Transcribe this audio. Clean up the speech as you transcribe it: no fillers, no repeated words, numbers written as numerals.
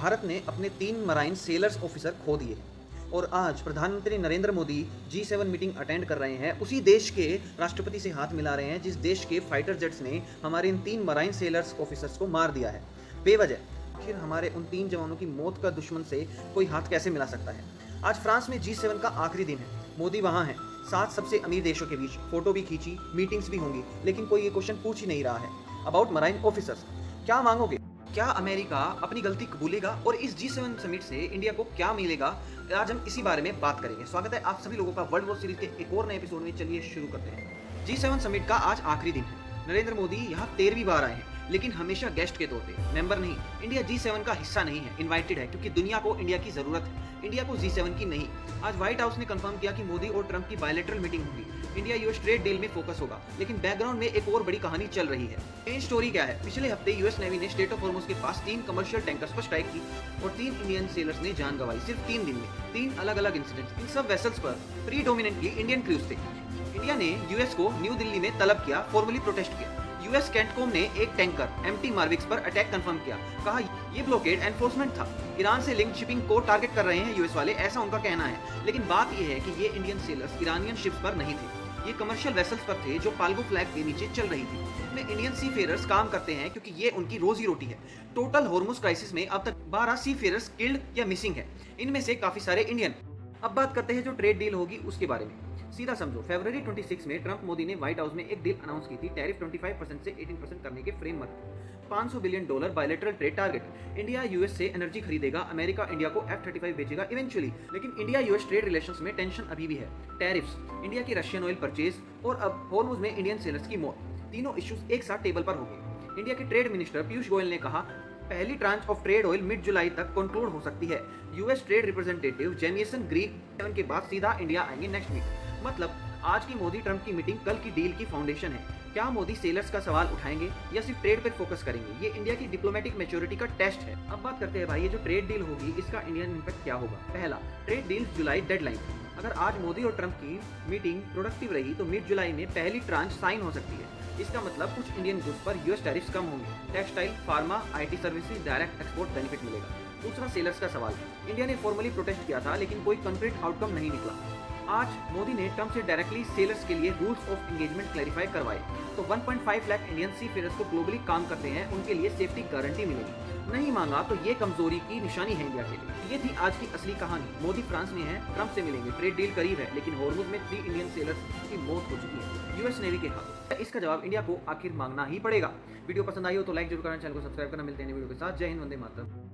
भारत ने अपने 3 marine sellers officer खो दिए हैं और आज प्रधानमंत्री Narendra Modi G7 meeting attend कर रहे हैं। उसी देश के राष्ट्रपति से हाथ मिला रहे हैं जिस देश के फाइटर जेट्स ने हमारे इन 3 मराइन सेलर्स ऑफिसर्स को मार दिया है बेवजह। आखिर हमारे उन 3 जवानों की मौत का दुश्मन से कोई हाथ कैसे मिला सकता है। आज फ्रांस में G7 का आखिरी दिन है। मोदी वहाँ हैं 7 सबसे अमीर देशों के बीच, फोटो भी खींची, मीटिंग्स भी होंगी, लेकिन कोई ये क्वेश्चन पूछ ही नहीं रहा है अबाउट मराइन ऑफिसर्स। क्या मांगोगे? क्या अमेरिका अपनी गलती कबूलेगा और इस G7 समिट से इंडिया को क्या मिलेगा? आज हम इसी बारे में बात करेंगे। स्वागत है आप सभी लोगों का वर्ल्ड वॉर सीरीज के एक और नए एपिसोड में। चलिए शुरू करते हैं। G7 समिट का आज आखिरी दिन है। नरेंद्र मोदी यहाँ 13वीं बार आए हैं, लेकिन हमेशा गेस्ट के तौर पे, मेंबर नहीं। इंडिया G7 का हिस्सा नहीं है, इनवाइटेड है, क्योंकि दुनिया को इंडिया की जरूरत है, इंडिया को G7 की नहीं। आज व्हाइट हाउस ने कंफर्म किया कि मोदी और ट्रंप की बायलैटरल मीटिंग होगी। इंडिया यूएस ट्रेड डील में फोकस होगा, लेकिन बैकग्राउंड में एक और बड़ी कहानी चल रही है। मेन स्टोरी क्या है? पिछले हफ्ते यूएस नेवी ने स्टेट ऑफ हॉर्मुज के पास 3 कमर्शियल टैंकर्स पर स्ट्राइक की और 3 इंडियन सेलर्स ने जान गंवाई। सिर्फ 3 दिन में 3 अलग अलग इंसिडेंट्स। इन सब वेसल्स पर प्रीडोमिनेंटली इंडियन क्रूज थे। इंडिया ने यूएस को न्यू दिल्ली में तलब किया, फॉर्मली प्रोटेस्ट किया। यूएस कैंटकोम ने एक टैंकर एमटी मार्विक्स पर अटैक कंफर्म किया, कहा ये ब्लॉकेड एनफोर्समेंट था। ईरान से लिंक्ड शिपिंग को टारगेट कर रहे हैं यूएस वाले, ऐसा उनका कहना है। लेकिन बात यह है कि ये इंडियन सेलर्स ईरानियन शिप्स पर नहीं थे, ये कमर्शियल वेसल्स पर थे जो पाल्गो फ्लैग के नीचे चल रही थी। इसमें इंडियन सी फेयरर्स काम करते हैं क्योंकि ये उनकी रोजी रोटी है। टोटल हॉर्मुज क्राइसिस में अब तक 12 सी फेयरर्स किल्ड या मिसिंग है, इनमें से काफी सारे इंडियन। अब बात करते हैं जो ट्रेड डील होगी उसके बारे में। सीधा समझो, फरवरी 26 में ट्रंप मोदी ने व्हाइट हाउस में एक डील अनाउंस की थी, टैरिफ 25% से 18% करने के framework. $500 billion bilateral trade target. India US से एनर्जी खरीदेगा, अमेरिका इंडिया को F-35 बेचेगा इवेंचुअली। लेकिन इंडिया यूएस ट्रेड रिलेशंस में टेंशन अभी भी है। टैरिफ्स, इंडिया की रशियन ऑयल परचेज और अब हॉर्मुज में इंडियन सेलर्स की मौत, तीनों इश्यूज एक साथ टेबल पर होंगे। इंडिया के ट्रेड मिनिस्टर पीयूष गोयल ने कहा पहली tranche of trade oil mid July तक कंक्लूड हो सकती है। US trade representative Jamieson Greer के बाद सीधा इंडिया आएंगे नेक्स्ट वीक। मतलब आज की मोदी ट्रंप की मीटिंग कल की डील की फाउंडेशन है। क्या मोदी सेलर्स का सवाल उठाएंगे या सिर्फ ट्रेड पर फोकस करेंगे? ये इंडिया की डिप्लोमेटिक मैच्योरिटी का टेस्ट है। अब बात करते हैं भाई, ये जो ट्रेड डील होगी इसका इंडियन इंपैक्ट क्या होगा। पहला, ट्रेड डील जुलाई डेडलाइन। अगर आज मोदी और ट्रंप की मीटिंग प्रोडक्टिव रही तो मिड जुलाई में पहली ट्रांच साइन हो सकती है। इसका मतलब कुछ इंडियन गुड्स पर यूएस टैरिफ्स कम होंगे। Textile, pharma, IT services, direct export benefit मिलेगा। दूसरा, सेलर्स का सवाल। इंडिया ने फॉर्मली प्रोटेस्ट किया था, लेकिन कोई कंक्रीट आउटकम नहीं निकला। आज मोदी ने ट्रंप से डायरेक्टली सेलर्स के लिए रूल्स ऑफ एंगेजमेंट क्लैरिफाई करवाए, तो 1.5 लाख इंडियन सी फेयरर्स को ग्लोबली काम करते हैं, उनके लिए सेफ्टी गारंटी मिलेगी। नहीं मांगा तो ये कमजोरी की निशानी है इंडिया के लिए। ये थी आज की असली कहानी। मोदी फ्रांस में है, ट्रंप से मिलेंगे, ट्रेड डील करीब है, लेकिन हॉर्मुज में 3 इंडियन सेलर्स की मौत हो चुकी है यूएस नेवी के हाथों। इसका जवाब इंडिया को आखिर मांगना ही पड़ेगा। वीडियो पसंद आई हो तो लाइक जरूर करना, चैनल को सब्सक्राइब करना। मिलते हैं वीडियो के साथ। जय हिंद, वंदे मातरम।